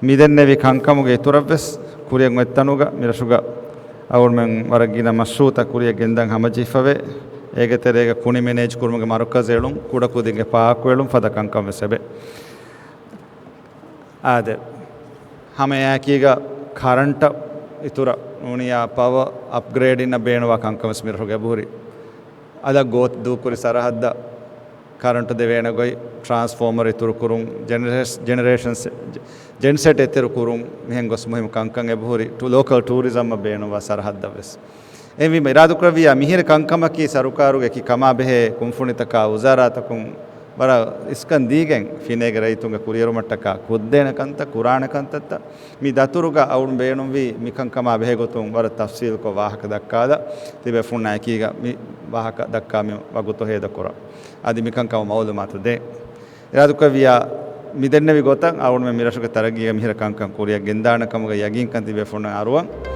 මිදෙන්නේ විකංකමුගේ තුරවස් කුරියෙන් වෙත්තනුග මිරසුග අවුල්මෙන් වරගින මස්සූත කුරිය ගෙන්දන් හමජිෆවේ ඒකතරේක කුණි manage කුරුමගේ මරුකසෙලුම් කුඩ කුදිගේ Park වෙලුම් ෆදකංකම් වෙසබේ ආද හැමයාකීග කරන්ට ඉතුර නෝනියා පව upgrade ඉන්න බේනවා කංකමස් මිරසුගේ බුරි අද ගෝත් දූකුරි සරහද්ද කරන්ට දෙවේන ගොයි ಟ್ರಾನ್ಸ್ಫಾರ್ಮರ್ ඉතුරු කුරුම් ජෙනරේෂන්ස් ජෙන්සෙට් ඉතුරු කුරුම් මෙහෙන් ගොස් මොහිම කංකං එබුරි ටු ලෝකල් ටූරිසම් බේනවා සරහද්ද වෙස් එමි ඉරාදු කරවියා මිහිර කංකමකී සරුකාරුගේ කි කමා බෙහෙ කුම්ෆුනිතක උසාරාතකුම් බර ඉස්කන් දීගෙන් ෆිනේගේ රයිතුන්ගේ කුරියරු මට්ටක කුද්දේන කන්ත කුරාණ කන්තත්ත මි දතුරුග අවුන් බේනුම් වි මිකං කමා බෙහෙ ගොතුම් බර තෆ්සීල් කො වාහක දක්කාද තිබේ ෆුන්නයි කීග මි වාහක දක්කා මි වගුතෝ හේද කොර ආදි මිකං කම මවුල මාතු දේ ඉරාදු කරවියා මි දෙන්නේ වි ගොතන් අවුන් මෙ මිරසුගේ තරගිය මිහිර කංකම් කුරිය ගෙන්දාන කමගේ යගින් කන් තිබේ ෆුන්න අරුවන්